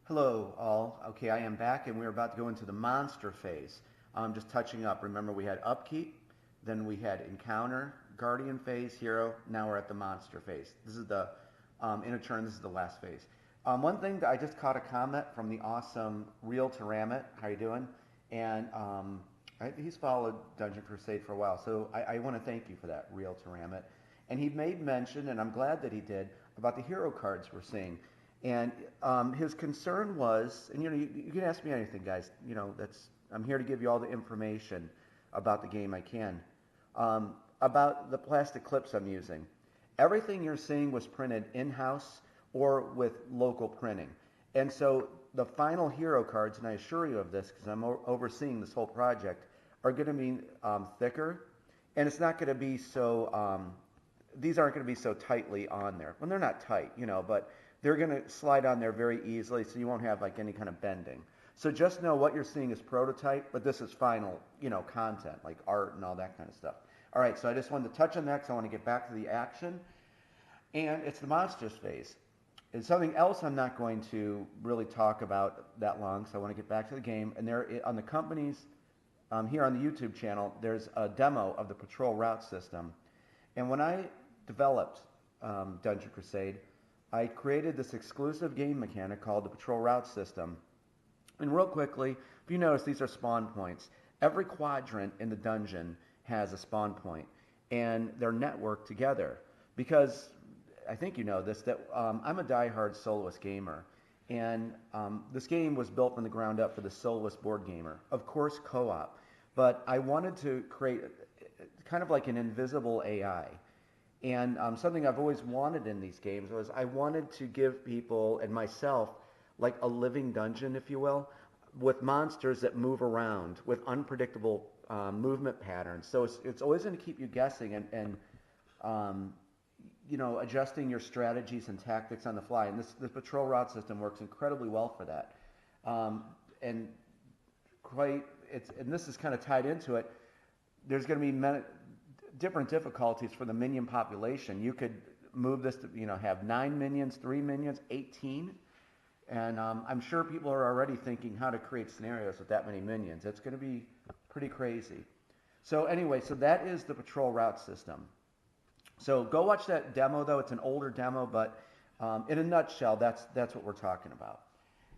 Hello, all. Okay, I am back, and we're about to go into the monster phase. Just touching up. Remember, we had upkeep, then we had encounter, guardian phase, hero. Now we're at the monster phase. This is the in a turn. This is the last phase. One thing that I just caught a comment from the awesome Real to Ramit. How you doing? And he's followed Dungeon Crusade for a while, so I want to thank you for that, Real to Ramit. And he made mention, and I'm glad that he did, about the hero cards we're seeing. And his concern was, and you can ask me anything, guys. I'm here to give you all the information about the game I can. About the plastic clips I'm using. Everything you're seeing was printed in-house or with local printing. And so the final hero cards, and I assure you of this because I'm overseeing this whole project, are going to be thicker, and it's not going to be so, these aren't going to be so tightly on there. Well, they're not tight, but they're going to slide on there very easily, so you won't have like any kind of bending. So just know what you're seeing is prototype, but this is final, content, like art and all that kind of stuff. All right, so I just wanted to touch on that because I want to get back to the action. And it's the monsters phase. And something else I'm not going to really talk about that long, so I want to get back to the game. And there, on the company's, here on the YouTube channel, there's a demo of the patrol route system. And when I developed Dungeon Crusade, I created this exclusive game mechanic called the patrol route system. And real quickly, if you notice, these are spawn points. Every quadrant in the dungeon has a spawn point, and they're networked together. Because, I think you know this, that I'm a diehard soloist gamer. And this game was built from the ground up for the soloist board gamer. Of course, co-op. But I wanted to create kind of like an invisible AI. And something I've always wanted in these games was I wanted to give people and myself like a living dungeon, if you will, with monsters that move around with unpredictable movement patterns. So it's always going to keep you guessing and adjusting your strategies and tactics on the fly. And this patrol route system works incredibly well for that. And this is kind of tied into it. There's going to be different difficulties for the minion population. You could move this to, have 9 minions, 3 minions, 18. And I'm sure people are already thinking how to create scenarios with that many minions. It's going to be pretty crazy. So anyway, so that is the patrol route system. So go watch that demo, though. It's an older demo, but in a nutshell, that's what we're talking about.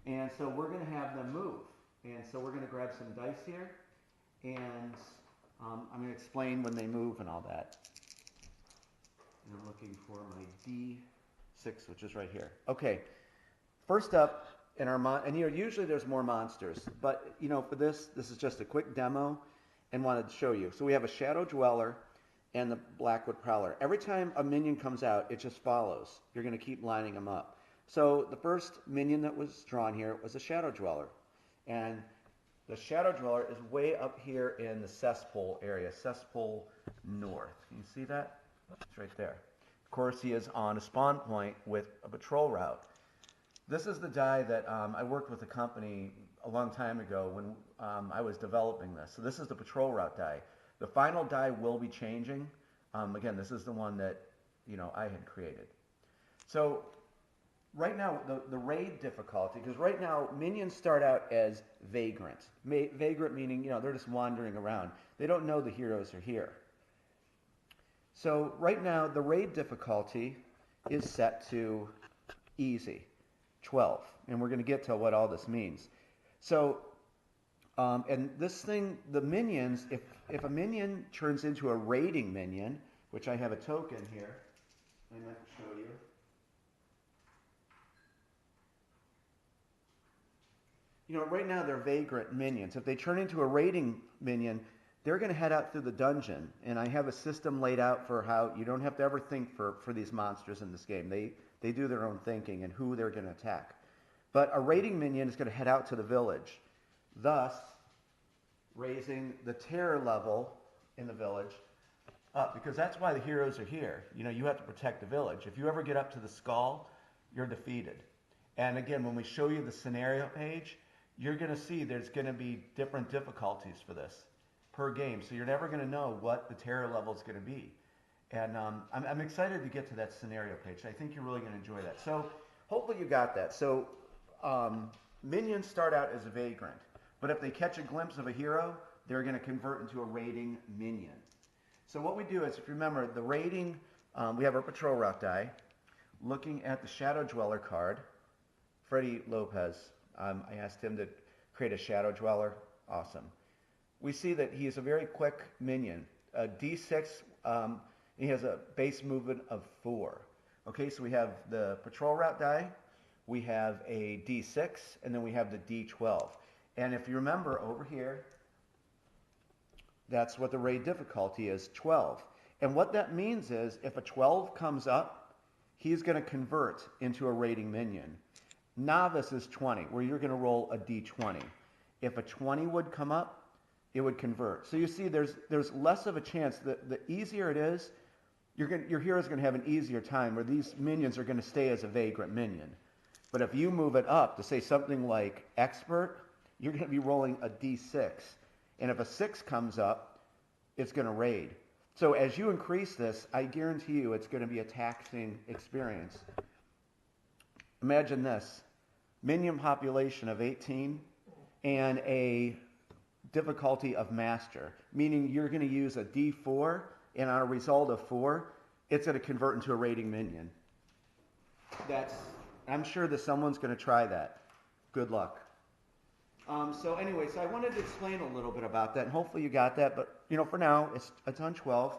And so we're going to have them move. And so we're going to grab some dice here. And I'm going to explain when they move and all that. And I'm looking for my D6, which is right here. Okay. First up, in our usually there's more monsters, but for this is just a quick demo, and wanted to show you. So we have a Shadow Dweller and the Blackwood Prowler. Every time a minion comes out, it just follows. You're going to keep lining them up. So the first minion that was drawn here was a Shadow Dweller, and the Shadow Dweller is way up here in the cesspool area, cesspool north. Can you see that? It's right there. Of course, he is on a spawn point with a patrol route. This is the die that I worked with a company a long time ago when I was developing this. So this is the patrol route die. The final die will be changing. Again, this is the one that I had created. So right now, the raid difficulty, because right now minions start out as vagrant. Vagrant meaning they're just wandering around. They don't know the heroes are here. So right now the raid difficulty is set to easy. 12, and we're going to get to what all this means. So, and this thing, the minions, if a minion turns into a raiding minion, which I have a token here, I might show you. Right now they're vagrant minions. If they turn into a raiding minion, they're going to head out through the dungeon, and I have a system laid out for how you don't have to ever think for these monsters in this game. They do their own thinking and who they're going to attack. But a raiding minion is going to head out to the village, thus raising the terror level in the village up, because that's why the heroes are here. You have to protect the village. If you ever get up to the skull, you're defeated. And again, when we show you the scenario page, you're going to see there's going to be different difficulties for this per game. So you're never going to know what the terror level is going to be. And I'm excited to get to that scenario page. I think you're really going to enjoy that. So hopefully you got that. So minions start out as a vagrant, but if they catch a glimpse of a hero, they're going to convert into a raiding minion. So what we do is, if you remember, the raiding, we have our patrol route die. Looking at the Shadow Dweller card, Freddie Lopez, I asked him to create a Shadow Dweller. Awesome. We see that he is a very quick minion. A D6, he has a base movement of 4. Okay, so we have the patrol route die, we have a D6, and then we have the D12. And if you remember over here, that's what the raid difficulty is, 12. And what that means is, if a 12 comes up, he's going to convert into a raiding minion. Novice is 20, where you're going to roll a D20. If a 20 would come up, it would convert. So you see, there's less of a chance. The easier it is, your hero's going to have an easier time, where these minions are going to stay as a vagrant minion. But if you move it up to say something like expert, you're going to be rolling a D6. And if a 6 comes up, it's going to raid. So as you increase this, I guarantee you it's going to be a taxing experience. Imagine this. Minion population of 18 and a difficulty of master, meaning you're going to use a D4, and on a result of 4, it's going to convert into a raiding minion. I'm sure that someone's going to try that. Good luck. So anyway, I wanted to explain a little bit about that, and hopefully you got that. But for now, it's on 12,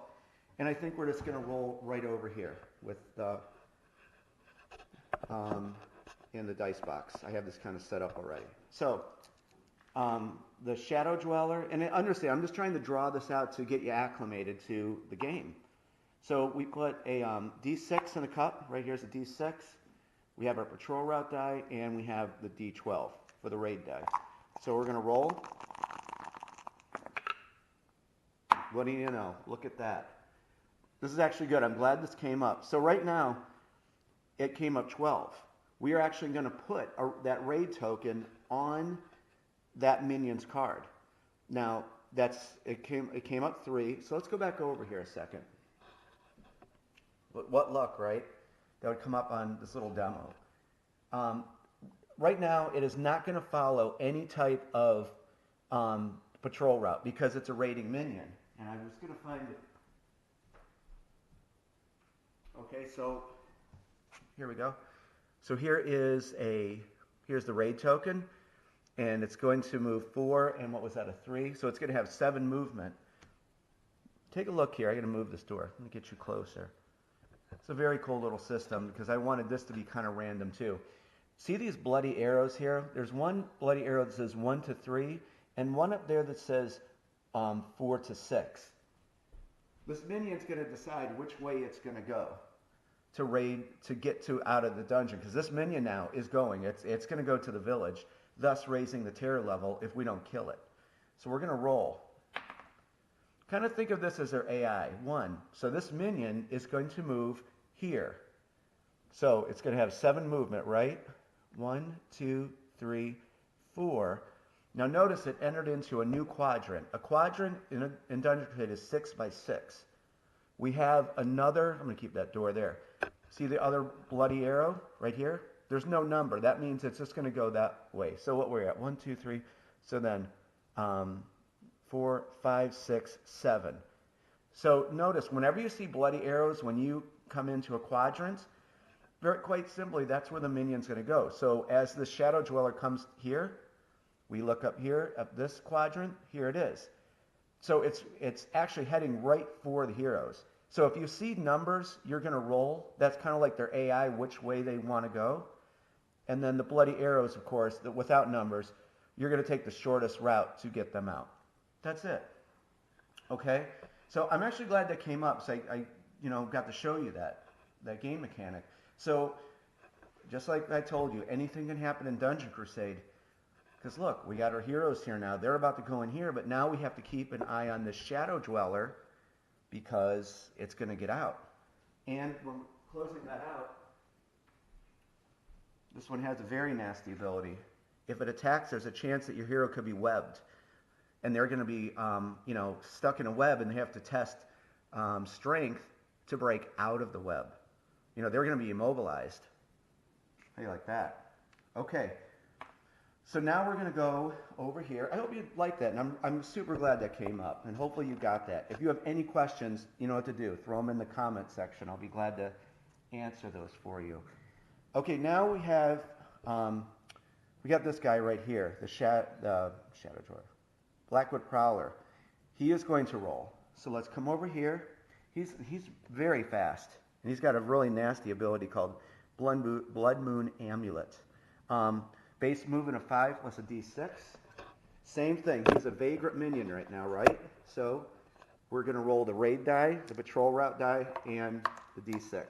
and I think we're just going to roll right over here with the in the dice box. I have this kind of set up already. So the Shadow Dweller, and understand, I'm just trying to draw this out to get you acclimated to the game. So we put a D6 in a cup. Right here's a D6. We have our patrol route die, and we have the D12 for the raid die. So we're going to roll. What do you know? Look at that. This is actually good. I'm glad this came up. So right now, it came up 12. We are actually going to put that raid token on that minion's card. Now, it came up 3. So let's go back over here a second. What luck, right? That would come up on this little demo. Right now, it is not going to follow any type of patrol route because it's a raiding minion. And I was going to find it. Okay, so here we go. So here's the raid token, and it's going to move 4, and what was that, a 3? So it's going to have 7 movement. Take a look here. I'm going to move this door. Let me get you closer. It's a very cool little system because I wanted this to be kind of random too. See these bloody arrows here? There's one bloody arrow that says 1 to 3, and one up there that says 4 to 6. This minion's going to decide which way it's going to go to raid, to get out of the dungeon, because this minion now is going. It's going to go to the village, thus raising the terror level if we don't kill it. So we're going to roll. Kind of think of this as their AI. 1. So this minion is going to move here. So it's going to have 7 movement, right? 1, 2, 3, 4. Now notice it entered into a new quadrant. A quadrant in Dungeon Crusade is 6 by 6. We have another, I'm going to keep that door there. See the other bloody arrow right here? There's no number. That means it's just going to go that way. So what we're at, 1, 2, 3. So then 4, 5, 6, 7. So notice, whenever you see bloody arrows, when you come into a quadrant, quite simply, that's where the minion's going to go. So as the Shadow Dweller comes here, we look up here at this quadrant, here it is. So it's actually heading right for the heroes. So if you see numbers, you're going to roll. That's kind of like their AI, which way they want to go. And then the bloody arrows, of course, without numbers, you're going to take the shortest route to get them out. That's it. Okay? So I'm actually glad that came up. So I got to show you that game mechanic. So just like I told you, anything can happen in Dungeon Crusade. Because look, we got our heroes here now. They're about to go in here, but now we have to keep an eye on the Shadow Dweller because it's going to get out. And we're closing that out. This one has a very nasty ability. If it attacks, there's a chance that your hero could be webbed. And they're going to be, stuck in a web, and they have to test strength to break out of the web. They're going to be immobilized. How do you like that? Okay, So now we're going to go over here. I hope you like that, and I'm super glad that came up, and hopefully you got that. If you have any questions, you know what to do. Throw them in the comment section. I'll be glad to answer those for you. Okay, now we have this guy right here, the Shadow Dwarf, Blackwood Prowler. He is going to roll. So let's come over here. He's very fast, and he's got a really nasty ability called Blood Moon Amulet. Base movement of 5 plus a d6. Same thing. He's a vagrant minion right now, right? So we're going to roll the raid die, the patrol route die, and the d6.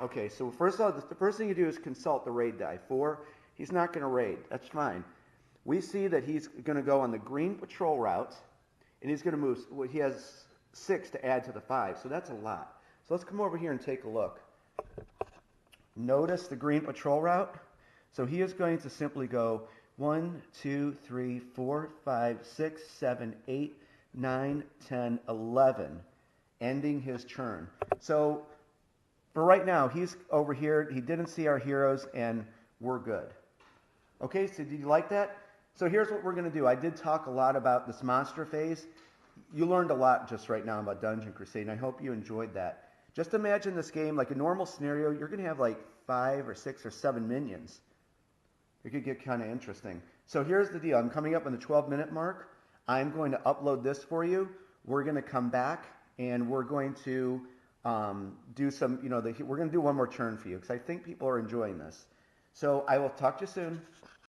Okay, so first of all, the first thing you do is consult the raid die. 4, he's not going to raid. That's fine. We see that he's going to go on the green patrol route, and he's going to move. Well, he has 6 to add to the 5, so that's a lot. So let's come over here and take a look. Notice the green patrol route. So he is going to simply go 1, 2, 3, 4, 5, 6, 7, 8, 9, 10, 11, ending his turn. So for right now, he's over here. He didn't see our heroes, and we're good. Okay, so did you like that? So here's what we're going to do. I did talk a lot about this monster phase. You learned a lot just right now about Dungeon Crusade, and I hope you enjoyed that. Just imagine this game, like a normal scenario, you're going to have like 5 or 6 or 7 minions. It could get kind of interesting. So here's the deal. I'm coming up on the 12-minute mark. I'm going to upload this for you. We're going to come back, and we're going to do some, we're going to do one more turn for you, because I think people are enjoying this. So I will talk to you soon.